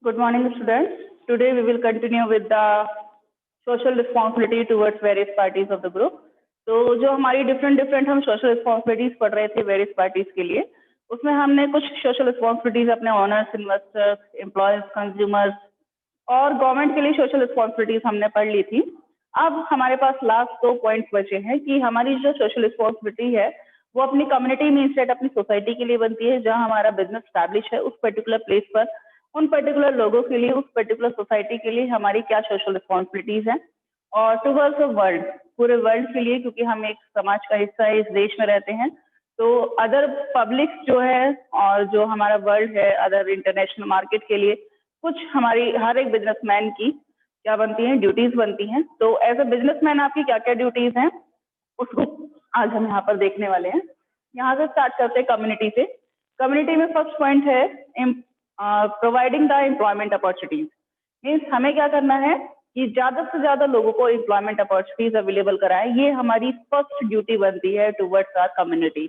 Good morning, students. Today we will continue with the social responsibility towards various parties of the group. तो जो हमारी different हम social responsibilities पढ़ रहे थे वेरियस पार्टीज के लिए, उसमें हमने कुछ सोशल रिस्पॉन्सिबिलिटीज अपने ऑनर्स, इन्वेस्टर्स, एम्प्लॉयज, कंज्यूमर्स और गवर्नमेंट के लिए सोशल रिस्पॉन्सिबिलिटीज हमने पढ़ ली थी। अब हमारे पास लास्ट 2 पॉइंट्स बचे हैं कि हमारी जो सोशल रिस्पॉन्सिबिलिटी है वो अपनी कम्युनिटी में इंस्टेड अपनी सोसाइटी के लिए बनती है, जहां हमारा बिजनेस स्टैब्लिश है उस पर्टिकुलर प्लेस पर, उन पर्टिकुलर लोगों के लिए, उस पर्टिकुलर सोसाइटी के लिए हमारी क्या सोशल रिस्पॉन्सिबिलिटीज हैं, और टुवर्ड्स द वर्ल्ड, पूरे वर्ल्ड के लिए, क्योंकि हम एक समाज का हिस्सा है, इस देश में रहते हैं। तो अदर पब्लिक जो है और जो हमारा वर्ल्ड है, अदर इंटरनेशनल मार्केट के लिए कुछ हमारी हर एक बिजनेसमैन की क्या बनती हैं, ड्यूटीज बनती हैं। तो एज अ बिजनेसमैन आपकी क्या क्या ड्यूटीज हैं उसको आज हम यहाँ पर देखने वाले हैं। यहाँ से स्टार्ट करते हैं कम्युनिटी से। कम्युनिटी में फर्स्ट पॉइंट है providing the employment opportunities. Means हमें क्या करना है कि ज्यादा से ज्यादा लोगों को एम्प्लॉयमेंट अपॉर्चुनिटीज अवेलेबल कराएं। ये हमारी फर्स्ट ड्यूटी बनती है टुवर्ड्स आवर कम्युनिटी।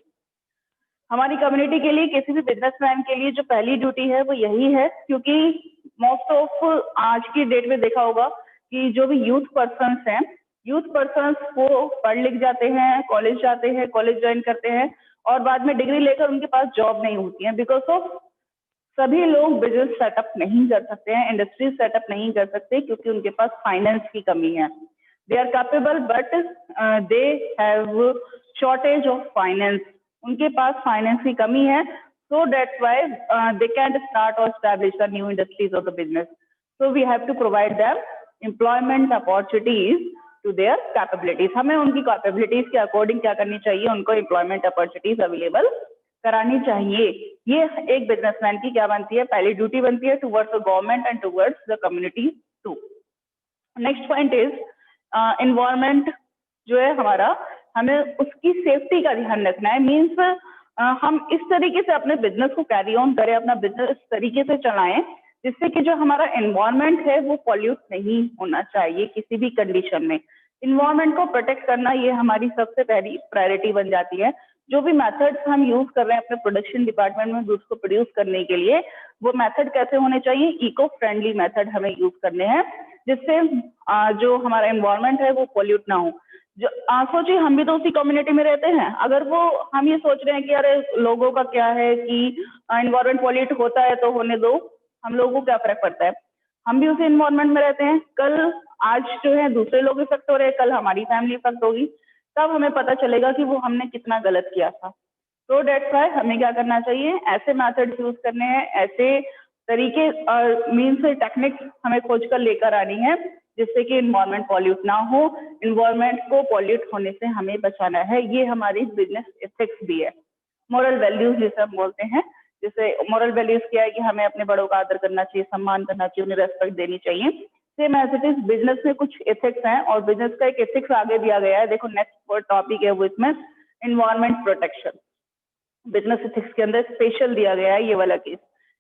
हमारी कम्युनिटी के लिए, किसी भी बिजनेसमैन के लिए जो पहली ड्यूटी है वो यही है, क्योंकि मोस्ट ऑफ आज की डेट में देखा होगा कि जो भी यूथ पर्सन्स हैं, यूथ पर्सन्स वो पढ़ लिख जाते हैं, कॉलेज जाते हैं, कॉलेज ज्वाइन करते हैं और बाद में डिग्री लेकर उनके पास जॉब नहीं होती है, बिकॉज ऑफ सभी लोग बिजनेस सेटअप नहीं कर सकते हैं, इंडस्ट्री सेटअप नहीं कर सकते, क्योंकि उनके पास फाइनेंस की कमी है। They are capable but they have shortage of finance. उनके पास फाइनेंस की कमी है, so that's why they can't start or establish the new industries of the business. So we have to provide them employment opportunities to their capabilities. हमें उनकी capabilities के according क्या करनी चाहिए, उनको एम्प्लॉयमेंट अपॉर्चुनिटीज अवेलेबल करानी चाहिए। ये एक बिजनेसमैन की क्या बनती है, पहली ड्यूटी बनती है towards the government and towards the community too. Next point is environment जो है हमारा, हमें उसकी सेफ्टी का ध्यान रखना है। मीन्स हम इस तरीके से अपने बिजनेस को कैरी ऑन करें, अपना बिजनेस इस तरीके से चलाएं जिससे कि जो हमारा एनवायरमेंट है वो पॉल्यूट नहीं होना चाहिए किसी भी कंडीशन में। इन्वायरमेंट को प्रोटेक्ट करना ये हमारी सबसे पहली प्रायोरिटी बन जाती है। जो भी मेथड्स हम यूज कर रहे हैं अपने प्रोडक्शन डिपार्टमेंट में गुड्स को प्रोड्यूस करने के लिए, वो मेथड कैसे होने चाहिए, इको फ्रेंडली मेथड हमें यूज करने हैं, जिससे जो हमारा एनवायरमेंट है वो पॉल्यूट ना हो। जो सोचिए, हम भी तो उसी कम्युनिटी में रहते हैं। अगर वो हम ये सोच रहे हैं कि अरे लोगों का क्या है कि एनवायरमेंट पॉल्यूट होता है तो होने दो, हम लोगों को क्या फर्क पड़ता है, हम भी उसी एनवायरमेंट में रहते हैं। कल आज जो है दूसरे लोग इफेक्ट हो रहे हैं, कल हमारी फैमिली इफेक्ट होगी, तब हमें पता चलेगा कि वो हमने कितना गलत किया था। तो डेट्स व्हाई हमें क्या करना चाहिए, ऐसे मेथड्स यूज करने हैं, ऐसे तरीके और मीन्स टेक्निक्स हमें खोज कर लेकर आनी है जिससे कि इन्वायरमेंट पॉल्यूट ना हो। इन्वायरमेंट को पॉल्यूट होने से हमें बचाना है। ये हमारी बिजनेस एथिक्स भी है। मॉरल वैल्यूज जिसे हम बोलते हैं, जैसे मॉरल वैल्यूज क्या है कि हमें अपने बड़ों का आदर करना चाहिए, सम्मान करना चाहिए, उन्हें रेस्पेक्ट देनी चाहिए। Same as it is business में कुछ एथिक्स हैं और बिजनेस का एक एथिक्स आगे दिया गया है। देखो नेक्स्ट टॉपिक है वो इसमें इन्वायरमेंट प्रोटेक्शन। बिजनेस एथिक्स के अंदर स्पेशल दिया गया है ये वाला केस,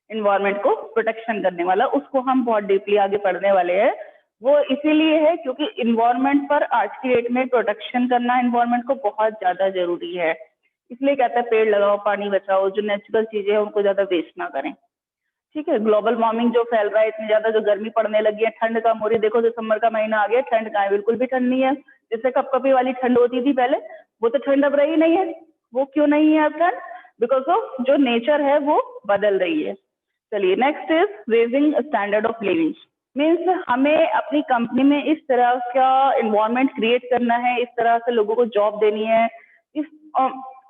इन्वायरमेंट को प्रोटेक्शन करने वाला। उसको हम बहुत डीपली आगे पढ़ने वाले हैं। वो इसीलिए है क्योंकि इन्वायरमेंट पर आज की डेट में प्रोटेक्शन करना इन्वायरमेंट को बहुत ज्यादा जरूरी है। इसलिए कहते हैं पेड़ लगाओ, पानी बचाओ, जो नेचुरल चीजें हैं उनको ज्यादा वेस्ट ना करें। ठीक है, ग्लोबल वार्मिंग जो फैल रहा है, इतनी ज्यादा जो गर्मी पड़ने लगी है, ठंड का मोरी देखो, दिसंबर का महीना आ गया, ठंड का है, बिल्कुल भी ठंड नहीं है। जैसे कपकपी वाली ठंड होती थी पहले, वो तो ठंड अब रही नहीं है। वो क्यों नहीं है अब ठंड, बिकॉज ऑफ जो नेचर है वो बदल रही है। चलिए next is raising standard of living. Means हमें अपनी कंपनी में इस तरह का एनवायरनमेंट क्रिएट करना है, इस तरह से लोगों को जॉब देनी है, इस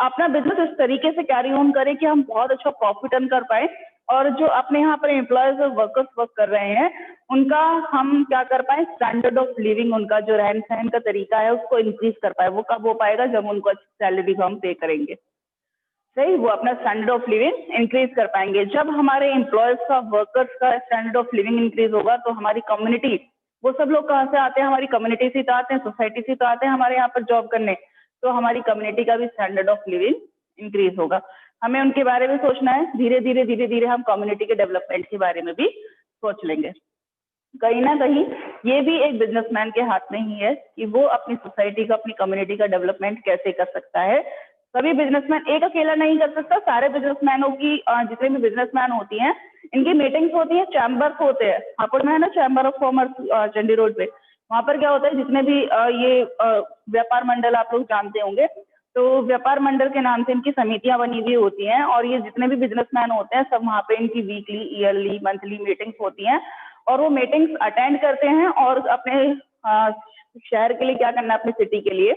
अपना बिजनेस इस तरीके से कैरी ऑन करें कि हम बहुत अच्छा प्रॉफिट अर्न कर पाए, और जो अपने यहाँ पर एम्प्लॉयज और वर्कर्स वर्क कर रहे हैं उनका हम क्या कर पाए, स्टैंडर्ड ऑफ लिविंग, उनका जो रहन सहन का तरीका है उसको इंक्रीज कर पाए। वो कब हो पाएगा, जब उनको अच्छी सैलरी हम पे करेंगे। सही, वो अपना स्टैंडर्ड ऑफ लिविंग इंक्रीज कर पाएंगे। जब हमारे एम्प्लॉयज का, वर्कर्स का स्टैंडर्ड ऑफ लिविंग इंक्रीज होगा तो हमारी कम्युनिटी, वो सब लोग कहाँ से आते हैं, हमारी कम्युनिटी से तो आते हैं, सोसाइटी से तो आते हैं हमारे यहाँ पर जॉब करने। तो हमारी कम्युनिटी का भी स्टैंडर्ड ऑफ लिविंग इंक्रीज होगा। हमें उनके बारे में सोचना है। धीरे धीरे हम कम्युनिटी के डेवलपमेंट के बारे में भी सोच लेंगे। कहीं ना कहीं ये भी एक बिजनेसमैन के हाथ में ही है कि वो अपनी सोसाइटी का, अपनी कम्युनिटी का डेवलपमेंट कैसे कर सकता है, सभी बिजनेसमैन एक अकेला नहीं कर सकता, सारे बिजनेसमैनों की जितने भी बिजनेसमैन होती हैं इनकी मीटिंग्स होती हैं, चैम्बर्स होते हैं। हापुड़ में है ना chamber of commerce Chandi road पे, वहां पर क्या होता है जितने भी ये व्यापार मंडल आप लोग जानते होंगे, तो व्यापार मंडल के नाम से इनकी समितियां बनी हुई होती हैं और ये जितने भी बिजनेसमैन होते हैं सब वहाँ पे इनकी वीकली, ईयरली, मंथली मीटिंग्स होती हैं और वो मीटिंग्स अटेंड करते हैं और अपने शहर के लिए क्या करना है, अपनी सिटी के लिए,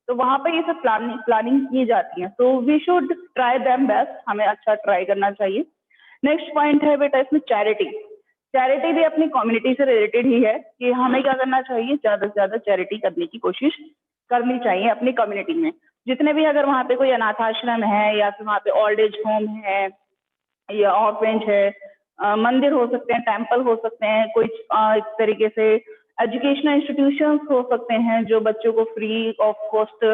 तो वहां पे ये सब प्लानिंग की जाती है। तो we should try them best, हमें अच्छा ट्राई करना चाहिए। नेक्स्ट पॉइंट है बेटा इसमें चैरिटी। चैरिटी भी अपनी कम्युनिटी से रिलेटेड ही है कि हमें क्या करना चाहिए, ज्यादा से ज्यादा चैरिटी करने की कोशिश करनी चाहिए अपनी कम्युनिटी में। जितने भी अगर वहाँ पे कोई अनाथ आश्रम है या फिर वहाँ पे ओल्ड एज होम है या ऑर्फेंज है, मंदिर हो सकते हैं, टेम्पल हो सकते हैं, कोई इस तरीके से एजुकेशनल इंस्टीट्यूशंस हो सकते हैं जो बच्चों को free of cost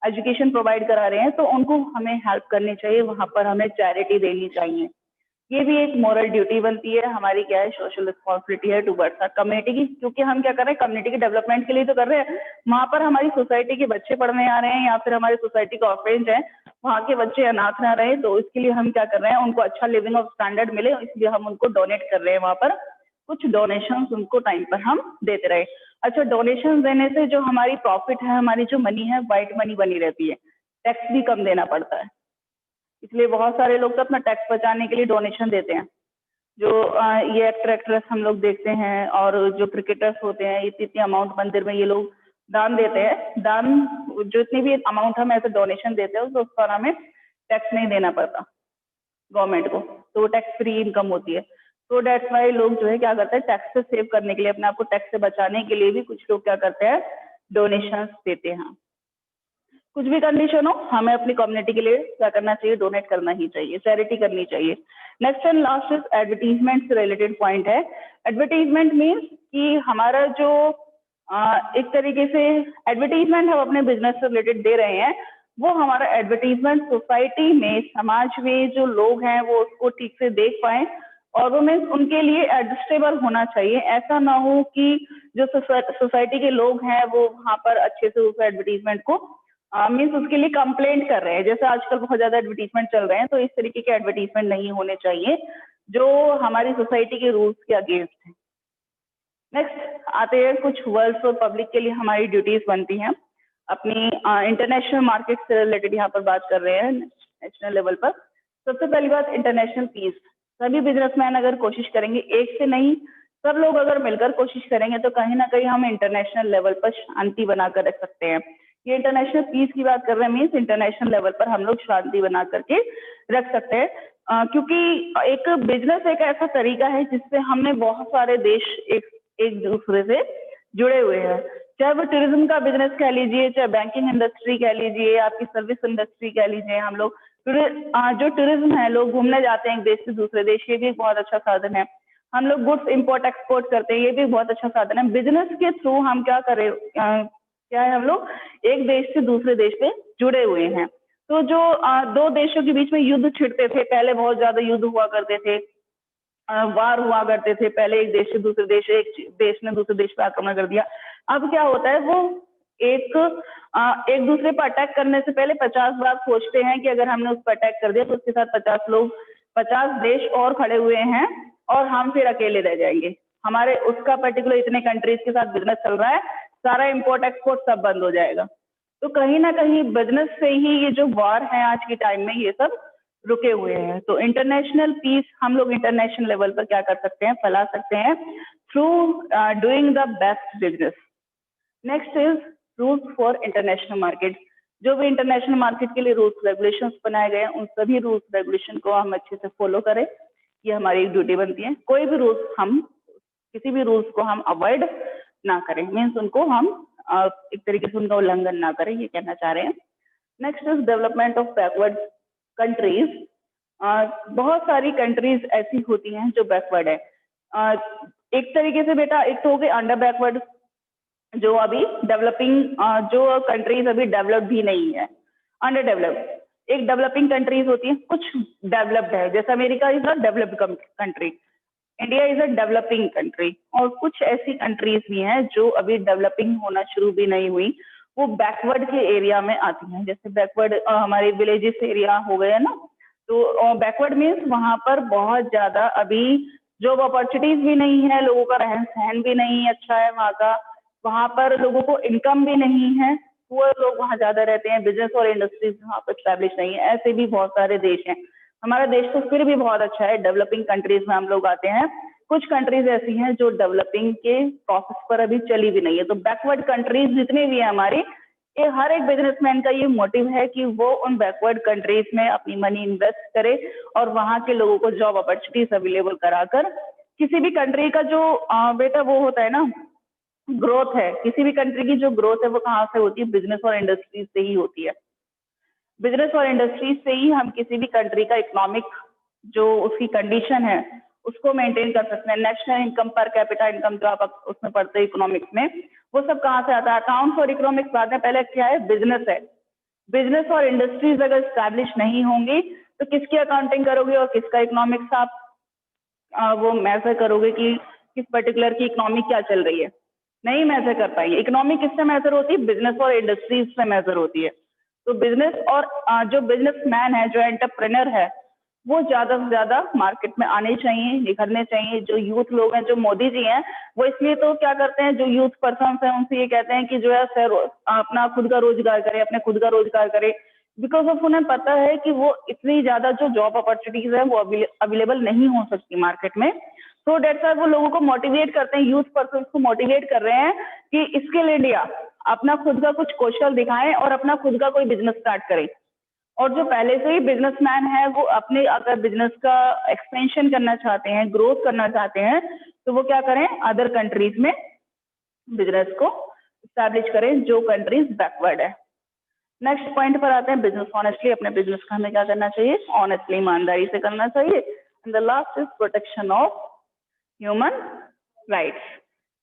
education provide करा रहे हैं, तो उनको हमें हेल्प करनी चाहिए, वहां पर हमें चैरिटी देनी चाहिए। ये भी एक मॉरल ड्यूटी बनती है हमारी, क्या है, सोशल रिस्पॉन्सिबिलिटी है टुवर्ड्स आवर कम्युनिटी की, क्योंकि हम क्या कर रहे हैं, कम्युनिटी के डेवलपमेंट के लिए तो कर रहे हैं। वहां पर हमारी सोसाइटी के बच्चे पढ़ने आ रहे हैं या फिर हमारी सोसाइटी का ऑर्फेंज है, वहाँ के बच्चे अनाथ ना रहे, तो इसके लिए हम क्या कर रहे हैं, उनको अच्छा लिविंग ऑफ स्टैंडर्ड मिले, इसलिए हम उनको डोनेट कर रहे हैं, वहां पर कुछ डोनेशन उनको टाइम पर हम देते रहे। अच्छा, डोनेशन देने से जो हमारी प्रॉफिट है, हमारी जो मनी है, व्हाइट मनी बनी रहती है, टैक्स भी कम देना पड़ता है, इसलिए बहुत सारे लोग तो अपना टैक्स बचाने के लिए डोनेशन देते हैं। जो ये एक्टर एक्ट्रेस हम लोग देखते हैं और जो क्रिकेटर्स होते हैं, इतनी इतनी अमाउंट मंदिर में ये लोग दान देते हैं। दान जो इतनी भी अमाउंट हम ऐसे डोनेशन देते हैं तो उस पर हमें टैक्स नहीं देना पड़ता गवर्नमेंट को, तो वो टैक्स फ्री इनकम होती है। तो डेट्स वाई लोग जो है क्या करते हैं, टैक्स से सेव करने के लिए, अपने आप को टैक्स से बचाने के लिए भी कुछ लोग क्या करते हैं, डोनेशन देते हैं। कुछ भी कंडीशन हो, हमें अपनी कम्युनिटी के लिए क्या करना चाहिए, डोनेट करना ही चाहिए, चैरिटी करनी चाहिए। Next and last is advertisement से रिलेटेड पॉइंट है। एडवर्टीजमेंट मीन्स कि हमारा जो एक तरीके से एडवर्टीजमेंट हम अपने बिजनेस से रिलेटेड दे रहे हैं, वो हमारा एडवर्टीजमेंट सोसाइटी में, समाज में जो लोग हैं वो उसको ठीक से देख पाए और वो मीन्स उनके लिए एडजस्टेबल होना चाहिए। ऐसा ना हो कि जो सोसाइटी के लोग हैं वो वहाँ पर अच्छे से उस एडवर्टीजमेंट को मीन्स उसके लिए कंप्लेंट कर रहे हैं। जैसे आजकल बहुत ज्यादा एडवर्टीजमेंट चल रहे हैं, तो इस तरीके के एडवर्टीजमेंट नहीं होने चाहिए जो हमारी सोसाइटी के रूल्स के अगेंस्ट है। नेक्स्ट आते हैं कुछ वर्ल्ड और पब्लिक के लिए हमारी ड्यूटीज बनती हैं। अपनी इंटरनेशनल मार्केट से रिलेटेड यहाँ पर बात कर रहे हैं नेशनल लेवल पर। सबसे पहली बात, इंटरनेशनल पीस। सभी बिजनेसमैन अगर कोशिश करेंगे, एक से नहीं सब लोग अगर मिलकर कोशिश करेंगे, तो कहीं ना कहीं हम इंटरनेशनल लेवल पर शांति बनाकर रख सकते हैं। ये इंटरनेशनल पीस की बात कर रहे हैं, मीन्स इंटरनेशनल लेवल पर हम लोग शांति बना करके रख सकते हैं। क्योंकि एक बिजनेस एक ऐसा तरीका है जिससे हमने बहुत सारे देश एक दूसरे से जुड़े हुए हैं। चाहे वो टूरिज्म का बिजनेस कह लीजिए, चाहे बैंकिंग इंडस्ट्री कह लीजिए, आपकी सर्विस इंडस्ट्री कह लीजिए। हम लोग जो टूरिज्म है, लोग घूमने जाते हैं एक देश से दूसरे देश, ये भी एक बहुत अच्छा साधन है। हम लोग गुड्स इंपोर्ट एक्सपोर्ट करते हैं, ये भी बहुत अच्छा साधन है। बिजनेस के थ्रू हम क्या करें, क्या है, हम लोग एक देश से दूसरे देश पे जुड़े हुए हैं। तो जो दो देशों के बीच में युद्ध छिड़ते थे, पहले बहुत ज्यादा युद्ध हुआ करते थे, वार हुआ करते थे, पहले एक देश से दूसरे देश, एक देश ने दूसरे देश पे आक्रमण कर दिया। अब क्या होता है, वो एक दूसरे पर अटैक करने से पहले 50 बार सोचते हैं कि अगर हमने उस पर अटैक कर दिया तो उसके साथ 50 लोग, 50 देश और खड़े हुए हैं और हम फिर अकेले रह जाएंगे। हमारे उसका पर्टिकुलर इतने कंट्रीज के साथ बिजनेस चल रहा है, सारा इंपोर्ट एक्सपोर्ट सब बंद हो जाएगा। तो कहीं ना कहीं बिजनेस से ही ये जो वॉर है आज के टाइम में, ये सब रुके हुए हैं। तो इंटरनेशनल पीस हम लोग इंटरनेशनल लेवल पर क्या कर सकते हैं, फैला सकते हैं through doing the best business. Next is rules for international market. जो भी इंटरनेशनल मार्केट के लिए रूल्स रेगुलेशंस बनाए गए हैं, उन सभी रूल्स रेगुलेशन को हम अच्छे से फॉलो करें, ये हमारी एक ड्यूटी बनती है। कोई भी रूल्स, हम किसी भी रूल्स को हम अवॉइड ना करें, मीन्स उनको हम एक तरीके से उनका उल्लंघन ना करें, ये कहना चाह रहे हैं। Next is development of backward countries. बहुत सारी कंट्रीज ऐसी होती हैं जो बैकवर्ड है। एक तरीके से बेटा, एक तो हो गई अंडर बैकवर्ड, जो अभी डेवलपिंग, जो कंट्रीज अभी डेवलप भी नहीं है, अंडर डेवलप्ड। एक डेवलपिंग कंट्रीज होती है, कुछ डेवलप्ड है, जैसे America is a developed country, India is a developing country, और कुछ ऐसी कंट्रीज भी हैं जो अभी डेवलपिंग होना शुरू भी नहीं हुई, वो बैकवर्ड के एरिया में आती हैं। जैसे बैकवर्ड हमारे विलेजेस एरिया हो गए ना, तो बैकवर्ड मीन्स वहां पर बहुत ज्यादा अभी जॉब अपॉर्चुनिटीज भी नहीं है, लोगों का रहन सहन भी नहीं अच्छा है वहाँ का, वहां पर लोगों को इनकम भी नहीं है, वो लोग वहाँ ज्यादा रहते हैं, बिजनेस और इंडस्ट्रीज वहाँ पर स्टैब्लिश नहीं है। ऐसे भी बहुत सारे देश हैं। हमारा देश तो फिर भी बहुत अच्छा है, डेवलपिंग कंट्रीज में हम लोग आते हैं। कुछ कंट्रीज ऐसी हैं जो डेवलपिंग के प्रोसेस पर अभी चली भी नहीं है। तो बैकवर्ड कंट्रीज जितने भी हैं हमारी, ये हर एक बिजनेसमैन का ये मोटिव है कि वो उन बैकवर्ड कंट्रीज में अपनी मनी इन्वेस्ट करे और वहां के लोगों को जॉब अपॉर्चुनिटीज अवेलेबल कराकर, किसी भी कंट्री का जो बेटा वो होता है ना, ग्रोथ है, किसी भी कंट्री की जो ग्रोथ है वो कहाँ से होती है? बिजनेस और इंडस्ट्रीज से ही होती है। बिजनेस और इंडस्ट्रीज से ही हम किसी भी कंट्री का इकोनॉमिक जो उसकी कंडीशन है उसको मेंटेन कर सकते हैं। National income, per capita income जो आप उसमें पढ़ते हैं इकोनॉमिक्स में, वो सब कहाँ से आता है? अकाउंट्स और इकोनॉमिक्स बाद में, पहले क्या है? बिजनेस है। बिजनेस और इंडस्ट्रीज अगर स्टैब्लिश नहीं होंगी तो किसकी अकाउंटिंग करोगे और किसका इकोनॉमिक्स आप वो मेजर करोगे कि किस पर्टिकुलर की इकोनॉमी क्या चल रही है? नहीं मेजर कर पाएंगे। इकोनॉमी किससे मेजर होती है? बिजनेस और इंडस्ट्रीज से मेजर होती है। तो बिजनेस और जो बिजनेसमैन है, जो एंटरप्रेन्योर है, वो ज्यादा से ज्यादा मार्केट में आने चाहिए, निखरने चाहिए। जो यूथ लोग हैं, जो मोदी जी हैं, वो इसलिए तो क्या करते हैं, जो यूथ पर्सन है उनसे ये कहते हैं कि जो है सर अपना खुद का रोजगार करे, अपने खुद का रोजगार करे, बिकॉज ऑफ उन्हें पता है कि वो इतनी ज्यादा जो जॉब अपॉर्चुनिटीज है वो अवेलेबल नहीं हो सकती मार्केट में। तो डेट्स वाई वो लोगों को मोटिवेट करते हैं, यूथ पर्सन को मोटिवेट कर रहे हैं कि स्किल इंडिया, अपना खुद का कुछ कौशल दिखाएं और अपना खुद का कोई बिजनेस स्टार्ट करें। और जो पहले से ही बिजनेसमैन है वो अपने अगर बिजनेस का एक्सपेंशन करना चाहते हैं, ग्रोथ करना चाहते हैं, तो वो क्या करें? अदर कंट्रीज में बिजनेस को स्टैब्लिश करें जो कंट्रीज बैकवर्ड है। नेक्स्ट पॉइंट पर आते हैं, बिजनेस ऑनेस्टली। अपने बिजनेस का हमें क्या करना चाहिए? ऑनेस्टली, ईमानदारी से करना चाहिए। And the last is protection of human rights.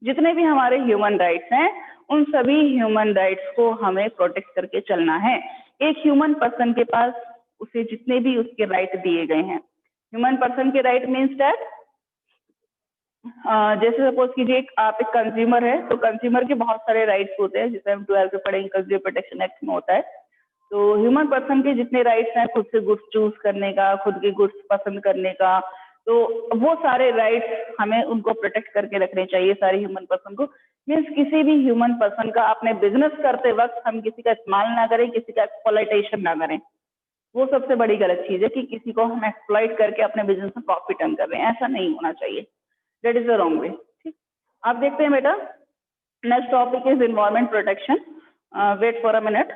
जितने भी हमारे ह्यूमन राइट्स हैं उन सभी ह्यूमन राइट्स को हमें प्रोटेक्ट करके चलना है। एक ह्यूमन पर्सन के पास उसे जितने भी उसके राइट दिए गए हैं, ह्यूमन पर्सन के राइट मीन्स दैट जैसे सपोज कीजिए आप एक कंज्यूमर है, तो कंज्यूमर के बहुत सारे राइट्स होते हैं, जिसे हम 12th में पढ़ेंगे, कंज्यूमर प्रोटेक्शन एक्ट में होता है। तो ह्यूमन पर्सन के जितने राइट्स हैं, खुद से गुड्स चूज करने का, खुद के गुड्स पसंद करने का, तो वो सारे राइट्स हमें उनको प्रोटेक्ट करके रखने चाहिए, सारे ह्यूमन पर्सन को। मीन्स किसी भी ह्यूमन पर्सन का अपने बिजनेस करते वक्त हम किसी का इस्तेमाल ना करें, किसी का एक्सप्लॉइटेशन ना करें। वो सबसे बड़ी गलत चीज है कि किसी को हम एक्सप्लॉइट करके अपने बिजनेस में प्रॉफिट अर्न कर रहे हैं, ऐसा नहीं होना चाहिए। That is the wrong way. ठीक, आप देखते हैं बेटा, next topic is environment protection. Wait for a minute.